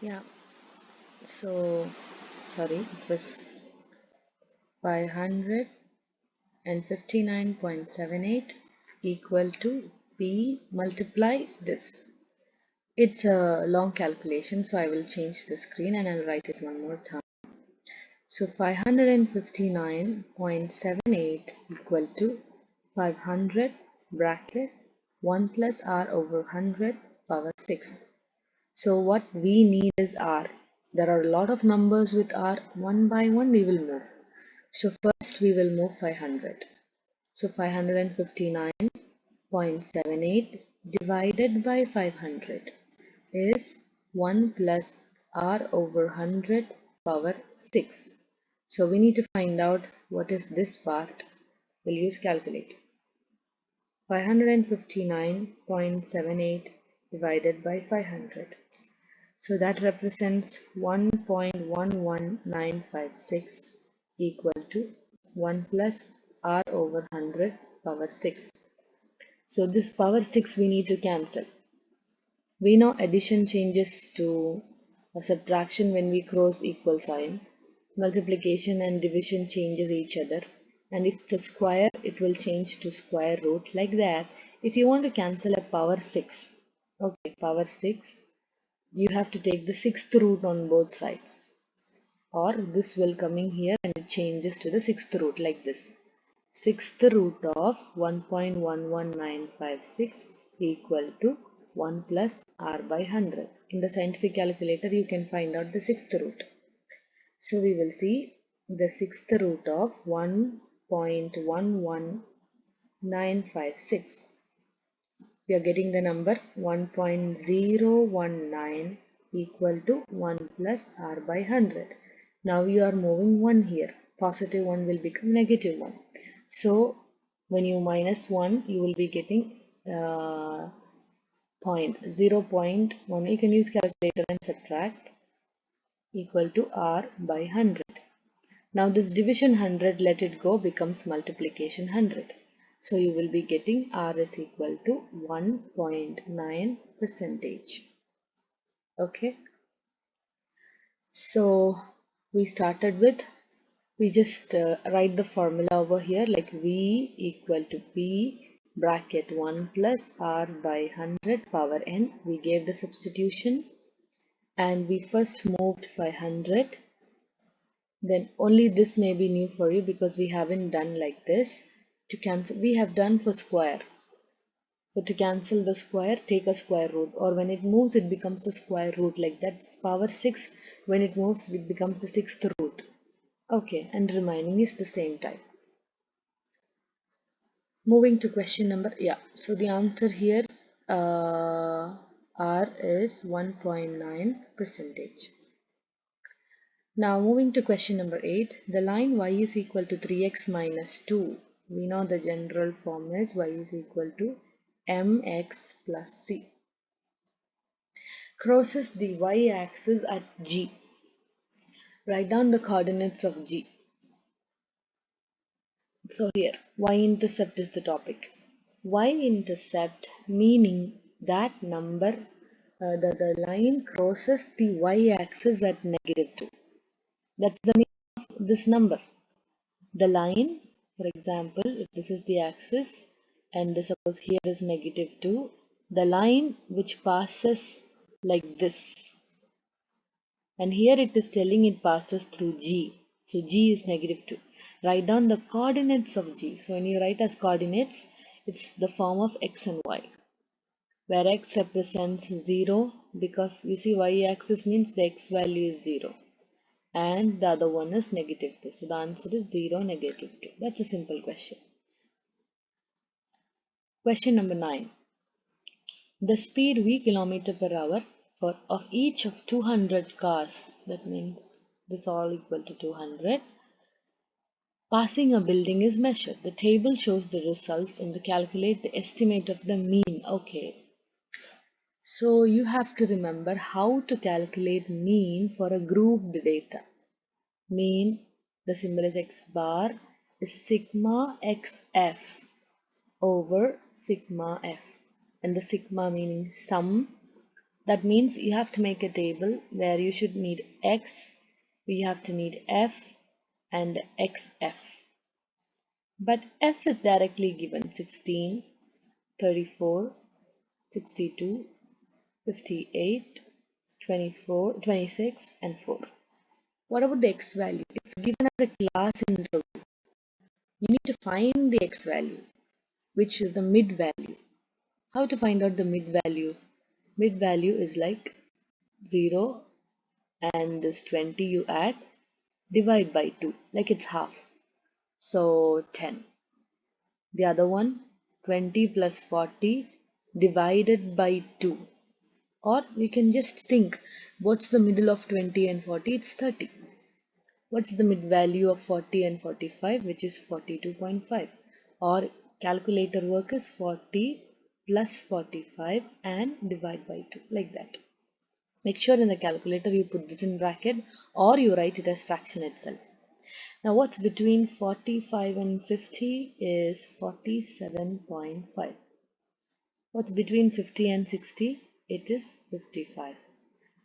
Yeah, so sorry, it was 559.78 equal to P multiply this. It's a long calculation, so I will change the screen and I'll write it one more time. So 559.78 equal to 500 bracket 1 plus r over 100 power 6. So what we need is r. There are a lot of numbers with r. One by one we will move. So first we will move 500. So 559.78 divided by 500 is 1 plus r over 100 power 6. So we need to find out what is this part. We'll use calculate. 559.78 divided by 500. So that represents 1.11956 equal to 1 plus r over 100 power 6. So this power 6 we need to cancel. We know addition changes to a subtraction when we cross equal sign. Multiplication and division changes each other. And if it's a square, it will change to square root like that. If you want to cancel a power 6, okay, power 6, you have to take the sixth root on both sides. Or this will coming here and it changes to the sixth root like this. Sixth root of 1.11956 equal to 1 plus r by 100. In the scientific calculator, you can find out the sixth root. So we will see the sixth root of 1.11956. We are getting the number 1.019 equal to 1 plus r by 100. Now you are moving 1 here. Positive 1 will become negative 1. So when you minus 1, you will be getting 0.1. You can use calculator and subtract equal to r by 100. Now this division 100, let it go, becomes multiplication 100. So you will be getting r is equal to 1.9 percentage. Okay. So we started with, we just write the formula over here like V equal to P bracket 1 plus R by 100 power n. We gave the substitution and we first moved 500. Then only this may be new for you because we haven't done like this. To cancel, we have done for square. But to cancel the square, take a square root, or when it moves, it becomes a square root like that. Power 6, when it moves, it becomes the sixth root. Okay, and remaining is the same type. Moving to question number, yeah. So the answer here, R is 1.9 percentage. Now moving to question number 8, the line y is equal to 3x minus 2. We know the general form is y is equal to mx plus c. Crosses the y-axis at G. Write down the coordinates of G. So here, y-intercept is the topic. Y-intercept meaning that number, the line crosses the y-axis at -2. That's the meaning of this number. The line, for example, if this is the axis and suppose here is -2, the line which passes like this, and here it is telling it passes through G. So G is -2. Write down the coordinates of G. So when you write as coordinates, it's the form of x and y, where x represents 0 because you see y-axis means the x value is 0. And the other one is -2. So the answer is 0, -2. That's a simple question. Question number 9. The speed v kilometer per hour of each of 200 cars, that means this all equal to 200, passing a building is measured. The table shows the results and calculate the estimate of the mean. Okay. So you have to remember how to calculate mean for a grouped data. Mean, the symbol is x bar, is sigma xf over sigma f, and the sigma meaning sum That means you have to make a table where you should need X, we have to need F and XF. But F is directly given 16, 34, 62, 58, 24, 26 and 4. What about the X value? It's given as a class interval. You need to find the X value, which is the mid value. How to find out the mid value? Mid value is like 0 and this 20 you add, divide by 2, like it's half. So 10. The other one, 20 plus 40 divided by 2. Or we can just think, what's the middle of 20 and 40? It's 30. What's the mid value of 40 and 45, which is 42.5? Or calculator work is 40 plus 45 and divide by 2, like that. Make sure in the calculator you put this in bracket or you write it as fraction itself. Now what's between 45 and 50 is 47.5. What's between 50 and 60? It is 55.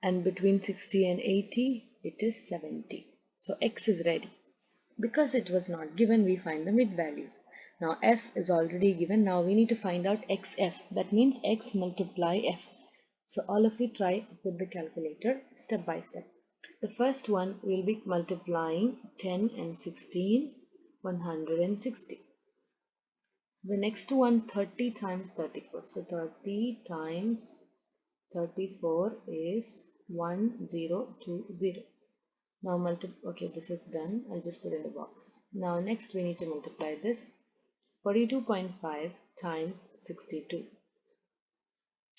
And between 60 and 80, it is 70. So X is ready. Because it was not given, we find the mid value. Now F is already given. Now we need to find out XF. That means X multiply F. So all of you try with the calculator step by step. The first one will be multiplying 10 and 16, 160. The next one 30 times 34. So 30 times 34 is 1020. Now okay, this is done. I'll just put in the box. Now next we need to multiply this 42.5 times 62.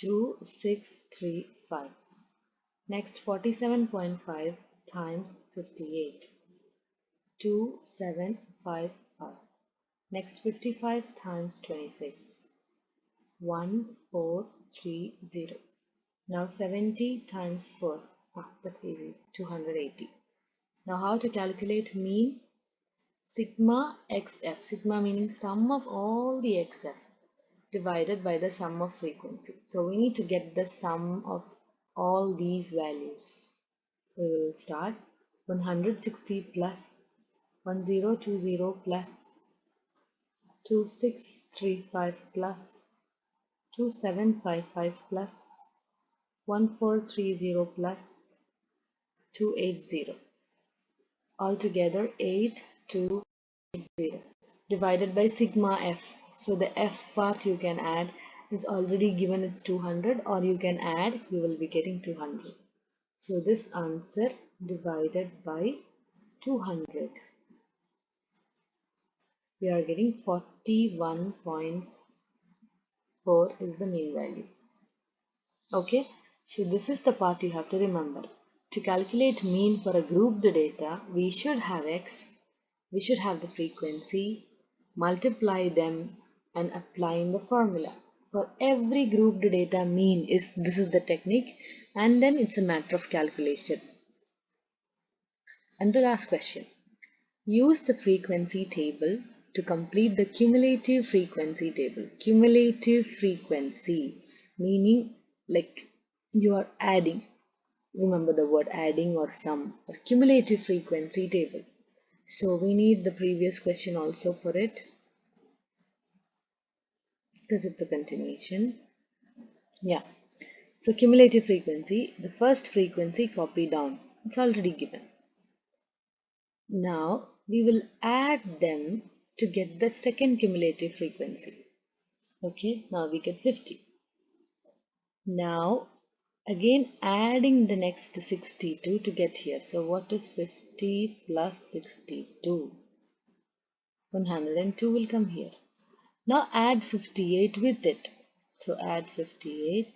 2635. Next 47.5 times 58. 2755. Next 55 times 26. 1430. Now 70 times 4. That's easy. 280. Now how to calculate mean? Sigma XF. Sigma meaning sum of all the XF divided by the sum of frequency. So we need to get the sum of all these values. We will start 160 plus 1020 plus 2635 plus 2755 plus 1430 plus 280. Altogether 8280 divided by sigma F. So the F part you can add is already given, it's 200, or you can add, you will be getting 200. So this answer divided by 200, we are getting 41.4 is the mean value. Okay, so this is the part you have to remember. To calculate mean for a grouped data, we should have X, we should have the frequency, multiply them and apply in the formula. For every grouped data mean is, this is the technique, and then it's a matter of calculation. And the last question. Use the frequency table to complete the cumulative frequency table. Cumulative frequency meaning like you are adding. Remember the word adding or sum, or cumulative frequency table. So we need the previous question also for it because it's a continuation. Yeah. So cumulative frequency, the first frequency copy down. It's already given. Now we will add them to get the second cumulative frequency. Okay, now we get 50. Now again adding the next 62 to get here. So what is 50 plus 62? 102 will come here. Now add 58 with it. So add 58,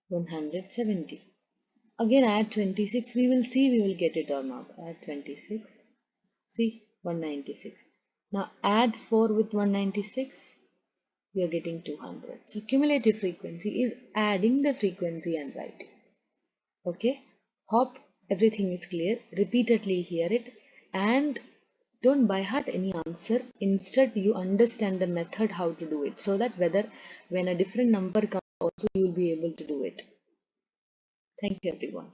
170. Again add 26. We will see we will get it or not. Add 26. See, 196. Now add 4 with 196. We are getting 200. So cumulative frequency is adding the frequency and writing. Okay. Hope everything is clear. Repeatedly hear it and Don't by heart any answer. Instead, you understand the method how to do it, so that whether when a different number comes, also you will be able to do it. Thank you, everyone.